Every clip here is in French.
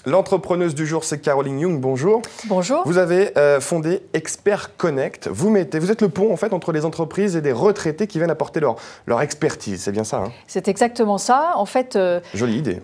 L'entrepreneuse du jour, c'est Caroline Young. Bonjour. Bonjour. Vous avez fondé Expert Connect. Vous êtes le pont en fait entre les entreprises et des retraités qui viennent apporter leur expertise. C'est bien ça, hein? C'est exactement ça. En fait, jolie idée.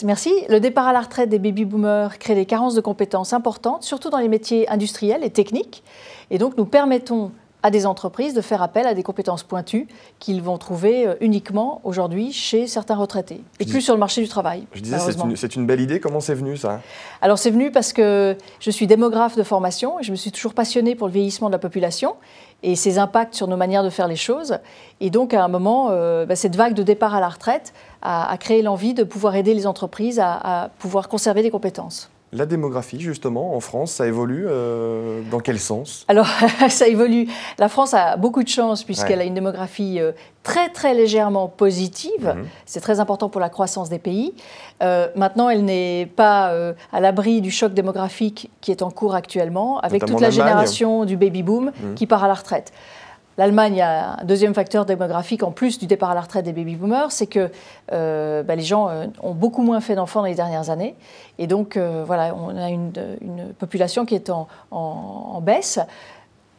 Merci. Le départ à la retraite des baby-boomers crée des carences de compétences importantes, surtout dans les métiers industriels et techniques. Et donc, nous permettons à des entreprises de faire appel à des compétences pointues qu'ils vont trouver uniquement aujourd'hui chez certains retraités et plus sur le marché du travail. Je disais, c'est une belle idée. Comment c'est venu ça? Alors c'est venu parce que je suis démographe de formation et je me suis toujours passionnée pour le vieillissement de la population et ses impacts sur nos manières de faire les choses. Et donc à un moment, cette vague de départ à la retraite a créé l'envie de pouvoir aider les entreprises à pouvoir conserver des compétences. La démographie, justement, en France, ça évolue dans quel sens? Alors, ça évolue. La France a beaucoup de chance puisqu'elle a une démographie très, très légèrement positive. C'est très important pour la croissance des pays. Maintenant, elle n'est pas à l'abri du choc démographique qui est en cours actuellement, avec toute la génération du baby-boom qui part à la retraite. L'Allemagne a un deuxième facteur démographique en plus du départ à la retraite des baby-boomers, c'est que les gens ont beaucoup moins fait d'enfants dans les dernières années. Et donc, voilà, on a une population qui est en baisse.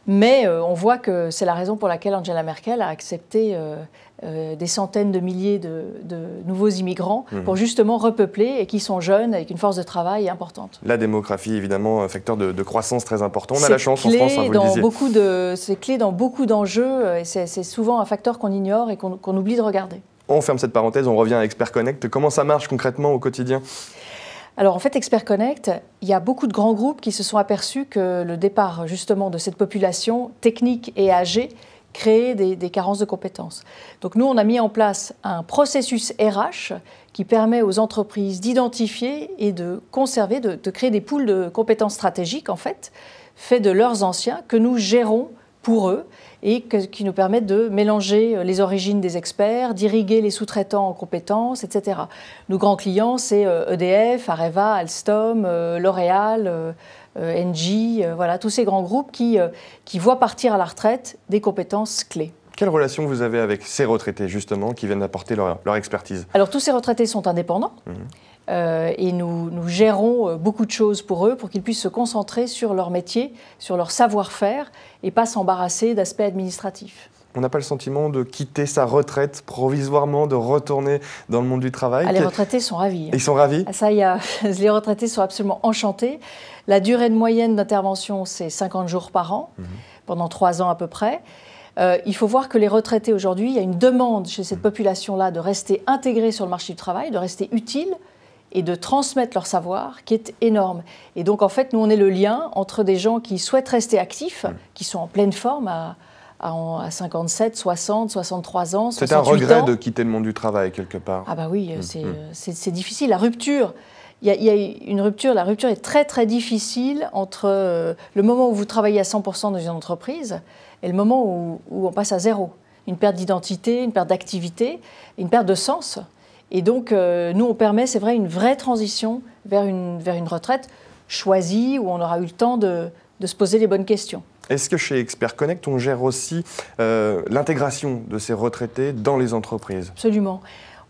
Mais on voit que c'est la raison pour laquelle Angela Merkel a accepté des centaines de milliers de nouveaux immigrants pour justement repeupler et qui sont jeunes avec une force de travail importante. La démographie, évidemment, un facteur de croissance très important. On a la chance en France, hein, vous le disiez. C'est clé dans beaucoup d'enjeux et c'est souvent un facteur qu'on ignore et qu'on oublie de regarder. On ferme cette parenthèse, on revient à Expert Connect. Comment ça marche concrètement au quotidien ? Alors en fait, Expert Connect, il y a beaucoup de grands groupes qui se sont aperçus que le départ justement de cette population technique et âgée créait des carences de compétences. Donc nous, on a mis en place un processus RH qui permet aux entreprises d'identifier et de conserver, de créer des pools de compétences stratégiques en fait, faits de leurs anciens que nous gérons pour eux et qui nous permettent de mélanger les origines des experts, d'irriguer les sous-traitants en compétences, etc. Nos grands clients, c'est EDF, Areva, Alstom, L'Oréal, Engie, voilà, tous ces grands groupes qui voient partir à la retraite des compétences clés. Quelle relation vous avez avec ces retraités, justement, qui viennent apporter leur expertise? Alors, tous ces retraités sont indépendants et nous gérons beaucoup de choses pour eux, pour qu'ils puissent se concentrer sur leur métier, sur leur savoir-faire et pas s'embarrasser d'aspects administratifs. On n'a pas le sentiment de quitter sa retraite provisoirement, de retourner dans le monde du travail? Les retraités sont ravis. Ils sont ravis? Les retraités sont absolument enchantés. La durée de moyenne d'intervention, c'est 50 jours par an, pendant 3 ans à peu près. Il faut voir que les retraités aujourd'hui, il y a une demande chez cette population-là de rester intégrés sur le marché du travail, de rester utiles et de transmettre leur savoir qui est énorme. Et donc en fait, nous, on est le lien entre des gens qui souhaitent rester actifs, qui sont en pleine forme à 57, 60, 63 ans, 68 ans. C'est un regret de quitter le monde du travail quelque part? Ah bah oui, c'est difficile. La rupture, il y a une rupture, la rupture est très très difficile entre le moment où vous travaillez à 100% dans une entreprise et le moment où on passe à zéro. Une perte d'identité, une perte d'activité, une perte de sens. Et donc, nous, on permet, c'est vrai, une vraie transition vers une retraite choisie où on aura eu le temps de se poser les bonnes questions. Est-ce que chez Expert Connect, on gère aussi l'intégration de ces retraités dans les entreprises? Absolument.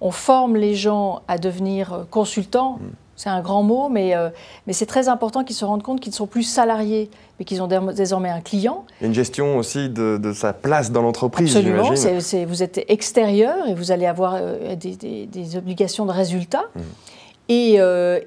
On forme les gens à devenir consultants. C'est un grand mot, mais c'est très important qu'ils se rendent compte qu'ils ne sont plus salariés, mais qu'ils ont désormais un client. Il y a une gestion aussi de sa place dans l'entreprise, absolument, j'imagine. Vous êtes extérieur et vous allez avoir des obligations de résultats. Et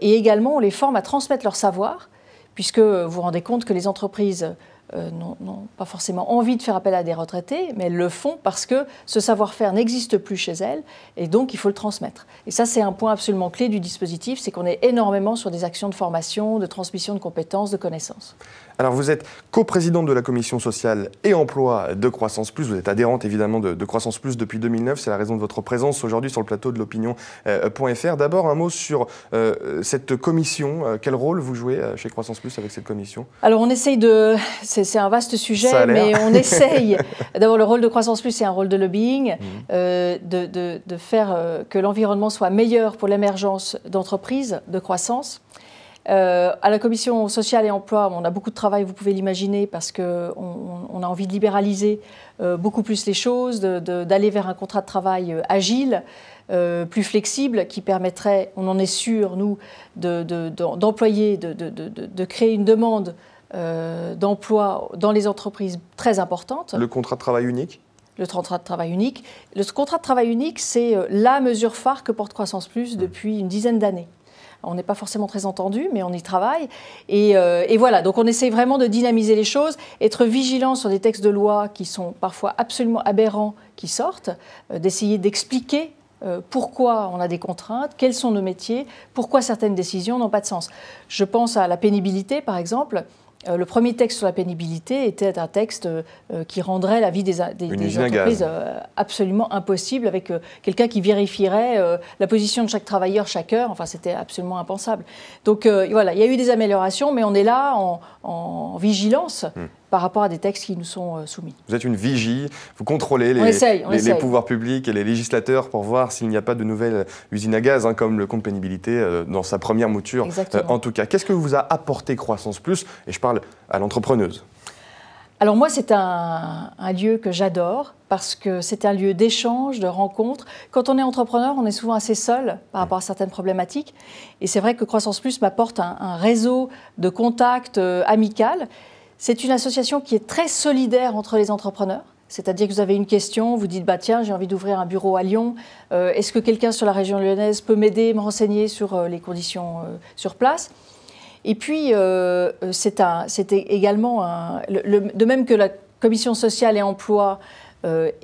également, on les forme à transmettre leur savoir, puisque vous vous rendez compte que les entreprises n'ont pas forcément envie de faire appel à des retraités, mais elles le font parce que ce savoir-faire n'existe plus chez elles et donc il faut le transmettre. Et ça, c'est un point absolument clé du dispositif, c'est qu'on est énormément sur des actions de formation, de transmission de compétences, de connaissances. Alors vous êtes coprésidente de la commission sociale et emploi de Croissance Plus, vous êtes adhérente évidemment de Croissance Plus depuis 2009, c'est la raison de votre présence aujourd'hui sur le plateau de l'Opinion.fr. D'abord un mot sur cette commission, quel rôle vous jouez chez Croissance Plus avec cette commission? Alors on essaye c'est un vaste sujet, mais on essaye, d'abord le rôle de Croissance Plus c'est un rôle de lobbying, de faire que l'environnement soit meilleur pour l'émergence d'entreprises, de croissance. À la Commission sociale et emploi, on a beaucoup de travail, vous pouvez l'imaginer, parce qu'on a envie de libéraliser beaucoup plus les choses, d'aller vers un contrat de travail agile, plus flexible, qui permettrait, on en est sûr, nous, d'employer, de créer une demande d'emploi dans les entreprises très importante. Le contrat de travail unique ? Le contrat de travail unique. Le contrat de travail unique, c'est la mesure phare que porte Croissance Plus depuis une dizaine d'années. On n'est pas forcément très entendu, mais on y travaille. Et voilà, donc on essaie vraiment de dynamiser les choses, être vigilant sur des textes de loi qui sont parfois absolument aberrants, qui sortent, d'essayer d'expliquer pourquoi on a des contraintes, quels sont nos métiers, pourquoi certaines décisions n'ont pas de sens. Je pense à la pénibilité, par exemple. Le premier texte sur la pénibilité était un texte qui rendrait la vie des entreprises absolument impossible, avec quelqu'un qui vérifierait la position de chaque travailleur chaque heure. Enfin, c'était absolument impensable. Donc voilà, il y a eu des améliorations, mais on est là en vigilance par rapport à des textes qui nous sont soumis. Vous êtes une vigie, vous contrôlez les pouvoirs publics et les législateurs pour voir s'il n'y a pas de nouvelles usines à gaz, comme le compte pénibilité dans sa première mouture. En tout cas, qu'est-ce que vous a apporté Croissance Plus? Et je parle à l'entrepreneuse. Alors moi, c'est un lieu que j'adore parce que c'est un lieu d'échange, de rencontre. Quand on est entrepreneur, on est souvent assez seul par rapport à certaines problématiques. Et c'est vrai que Croissance Plus m'apporte un réseau de contacts amical. C'est une association qui est très solidaire entre les entrepreneurs. C'est-à-dire que vous avez une question, vous dites bah, « tiens, j'ai envie d'ouvrir un bureau à Lyon. Est-ce que quelqu'un sur la région lyonnaise peut m'aider, me renseigner sur les conditions sur place ?» Et puis, c'était également, de même que la Commission sociale et emploi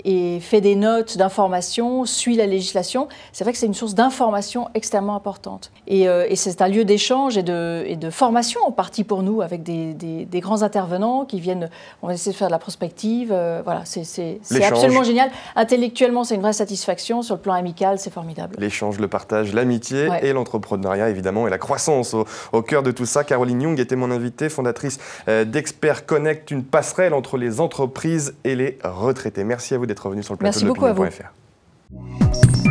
et fait des notes d'information, suit la législation, c'est vrai que c'est une source d'information extrêmement importante. Et c'est un lieu d'échange et de formation en partie pour nous, avec des grands intervenants qui viennent, on va essayer de faire de la prospective, voilà, c'est absolument génial. Intellectuellement, c'est une vraie satisfaction, sur le plan amical, c'est formidable. L'échange, le partage, l'amitié et l'entrepreneuriat, évidemment, et la croissance au cœur de tout ça. Caroline Young était mon invitée, fondatrice d'Expert Connect, une passerelle entre les entreprises et les retraités. Merci à vous d'être revenu sur le plateau de l'Opinion.fr.